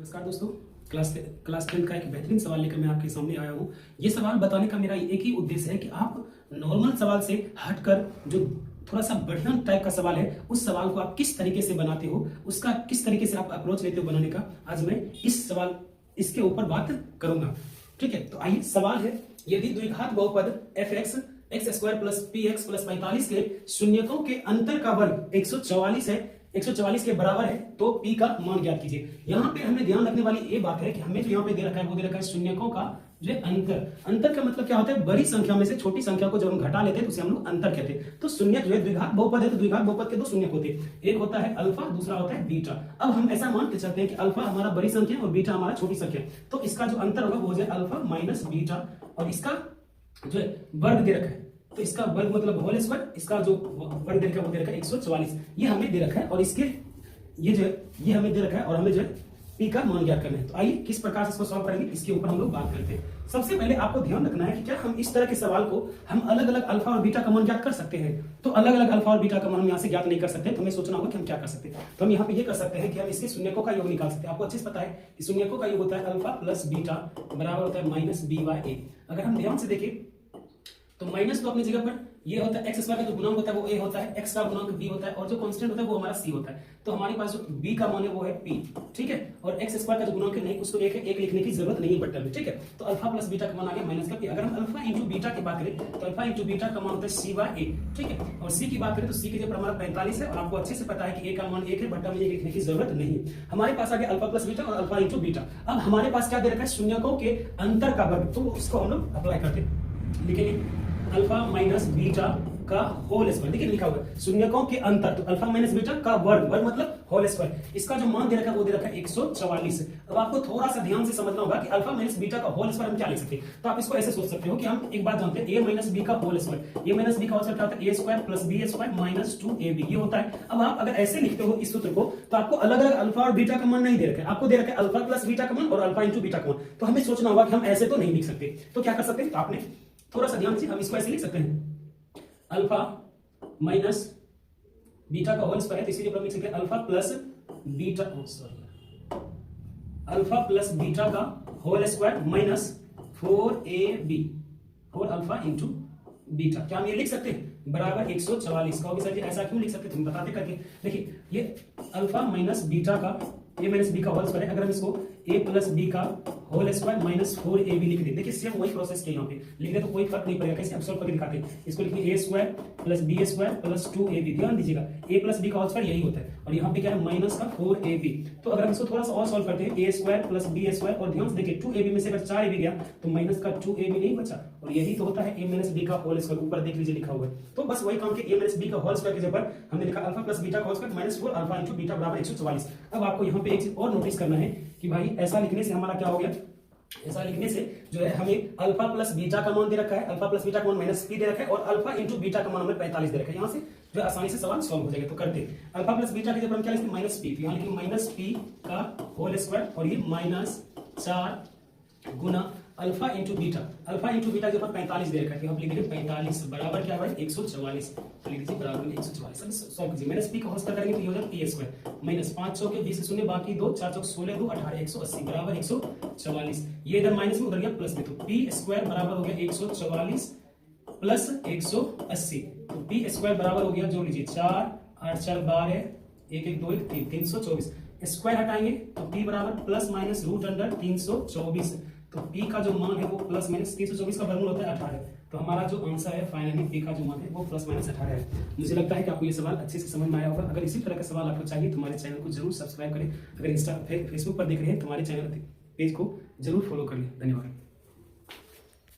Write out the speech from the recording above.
नमस्कार दोस्तों, क्लास 10 का एक बेहतरीन सवाल लेकर मैं आपके सामने आया हूँ। ये सवाल बताने का मेरा एक ही उद्देश्य है कि आप नॉर्मल सवाल से हटकर जो थोड़ा सा बढ़िया टाइप का सवाल है, उस सवाल को आप किस तरीके से बनाते हो, उसका किस तरीके से आप अप्रोच लेते हो बनाने का, आज मैं इसके ऊपर बात करूंगा। ठीक है, तो आइए सवाल है, यदि द्विघात बहुपद f(x) x square plus px plus 45 के शून्यकों के अंतर का वर्ग 144 है, 144 के बराबर है, तो p का मान ज्ञात कीजिए। यहाँ पे हमें ध्यान रखने वाली ये बात है कि हमें जो यहाँ पे दे रखा है वो दे रखा है शून्यकों का जो अंतर का मतलब क्या होता है, बड़ी संख्या में से छोटी संख्या को जब हम घटा लेते हैं तो उसे हम लोग अंतर कहते हैं। तो शून्य जो है द्विघात बहुपद है, तो द्विघात बहुपद के दो शून्यक होते हैं, एक होता है अल्फा, दूसरा होता है बीटा। अब हम ऐसा मान के चलते हैं कि अल्फा हमारा बड़ी संख्या और बीटा हमारा छोटी संख्या, तो इसका जो अंतर होगा वो हो जाए अल्फा माइनस बीटा, और इसका जो है वर्ग दे रखा है, तो इसका वर्ग मतलब होल स्क्वायर, इसका जो वर्ग दे रखा है वो दे रखा है 144, ये हमें दे रखा है, और इसके ये जो है ये हमें दे रखा है, और हमें जो है पी का मान ज्ञात करना है। तो आइए किस प्रकार से इसको सॉल्व करेंगे, इसके ऊपर हम लोग बात करते हैं। सबसे पहले आपको ध्यान रखना है कि क्या हम इस तरह के सवाल को हम अलग अलग अल्फा और बीटा का मान ज्ञात कर सकते हैं। तो अलग अलग अल्फा और बीटा का मान हम यहाँ से ज्ञात नहीं कर सकते, तो हमें सोचना होगा कि हम क्या कर सकते हैं। तो हम यहाँ पे ये कर सकते हैं कि हम इसके शून्यकों का योग निकाल सकते हैं। आपको अच्छे से पता है कि शून्यकों का योग होता है अल्फा प्लस बीटा बराबर होता है माइनस बी बाय ए। अगर हम ध्यान से देखें तो माइनस तो अपनी जगह पर ये होता है, एक्स स्क्वायर का जो गुणांक होता है वो a होता है, x का गुणांक b होता है, और जो कांस्टेंट होता है वो हमारा c होता है। तो हमारे पास जो b का मान है वो है p, ठीक है, और x स्क्वायर का जो गुणांक है नहीं, उसको एक लिखने की जरूरत नहीं है बट्टर में, ठीक है। तो अल्फा प्लस बीटा का मान आ गया माइनस का p। अगर हम अल्फा इंटू बीटा की बात करें तो अल्फा इंटू बीटा का मान होता है c बाय a, ठीक है, और c की बात करें तो c की जगह पर हमारा 45 है, और आपको अच्छे से पता है कि a का मान 1 है, बट्टा में 1 लिखने की जरूरत नहीं। हमारे पास आ गया अल्फा प्लस बीटा और अल्फा इंटू बीटा। अब हमारे पास क्या दे रखा है, शून्यकों के अंतर का वर्ग, तो उसको हम लोग अप्लाई करते हैं, लिखेंगे अल्फा माइनस बीटा का होल स्क्वायर। देखिए लिखा हुआ है शून्यकों के अंतर, तो अल्फा माइनस बीटा का वर्ग, वर्ग मतलब होल स्क्वायर। इसका जो मान दे रखा है वो दे रखा है 144। अब आपको थोड़ा सा ध्यान से समझना होगा कि अल्फा माइनस बीटा का होल स्क्वायर हम क्या लिख सकते हैं। तो आप इसको ऐसे सोच सकते हो कि हम एक बात जानते हैं, a माइनस b का whole square, a minus b का होल स्क्वायर क्या होता है, a square plus b square minus 2ab, ये होता है। अब आप अगर ऐसे लिखते हो इस सूत्र को, तो आपको अलग अलग अल्फा और बीटा का मान नहीं दे रखा है, आपको दे रखा है अल्फा प्लस बीटा का मान और अल्फा इंटू बीटा का मान। तो हमें सोचना होगा कि हम ऐसे तो नहीं लिख सकते, तो क्या कर सकते हैं, तो आपने थोड़ा सा ध्यान से हम इसको ऐसे लिख सकते हैं अल्फा माइनस बीटा का होल स्क्वायर है, तो इसीलिए हम लिख सकते हैं alpha plus beta, alpha plus beta का होल स्क्वायर माइनस 4ab और अल्फा इंटू बीटा। क्या हम ये लिख सकते हैं बराबर 144 का। सर जी ऐसा क्यों लिख सकते, तुम बताते करके। देखिए ये अल्फा माइनस बीटा का a माइनस b का होल स्क्वायर है, अगर हम इसको a प्लस b का होल स्क्वायर माइनस 4ab लिख दे, देखिए सेम वही प्रोसेस के यहाँ पे लिख दे तो कोई फर्क नहीं पड़ेगा। कैसे अब सॉल्व करके दिखाते हैं, इसको लिखिए a square plus b square plus 2ab। ध्यान दीजिएगा a प्लस b का होल स्क्वायर यही होता है, और यहाँ पे क्या है माइनस का 4ab। तो अगर हम इसको थोड़ा सा और सॉल्व करते हैं a square plus b square, और ध्यान से देखिए 2ab में से अगर 4ab गया तो माइनस का 2ab नहीं बचा, और यही तो होता है a माइनस b का होल स्क्वायर। ऊपर देख लीजिए लिखा हुआ है, तो बस वही काम के a माइनस b का होल स्क्वायर की जगह हमने लिखा अल्फा प्लस बीटा का whole square minus 4 alpha into beta बराबर 144। अब आपको यहाँ पे एक चीज और नोटिस करना है कि भाई ऐसा लिखने से हमारा क्या हो गया, ऐसा लिखने से जो है हमें अल्फा प्लस बीटा का मान दे रखा है, अल्फा प्लस बीटा का मान माइनस p दे रखा है, और अल्फा इंटू बीटा का मान हमें 45 दे रखा है। यहाँ से जो आसानी से सवाल सॉल्व हो जाएगा। तो करते हैं अल्फा प्लस बीटा की जब हम क्या लिखते हैं माइनस p, तो यहाँ लिखेंगे माइनस p का होल स्क्वायर, और ये माइनस 4 गुना alpha into beta, alpha into beta के ऊपर 45 दे रखा है, हम लिख देंगे 45 बराबर क्या है 144, तो लिख दीजिए बराबर 144। अब सॉल्व कीजिए, माइनस p का होल स्क्वायर करेंगे तो ये हो जाएगा p स्क्वायर माइनस 5 चौक 20 शून्य बाकी 2 4 चौक 16 2 18 180 बराबर 144। ये इधर माइनस में उधर गया प्लस में, तो p स्क्वायर बराबर हो गया 144 प्लस 180, तो p स्क्वायर बराबर हो गया, जोड़ लीजिए 4 8 4 12 1 1 2 1 3 324, स्क्वायर हटाएंगे तो p बराबर प्लस माइनस रूट अंडर 324, तो p का जो मान है वो प्लस माइनस 324 का वर्गमूल होता है 18। तो हमारा जो आंसर है फाइनली p का जो मान है वो प्लस माइनस 18 है। मुझे लगता है कि आपको ये सवाल अच्छे से समझ में आया होगा। अगर इसी तरह का सवाल आपको चाहिए तो हमारे चैनल को जरूर सब्सक्राइब करें। अगर फेसबुक पर देख रहे हैं तो हमारे चैनल पेज को जरूर फॉलो कर लें। धन्यवाद।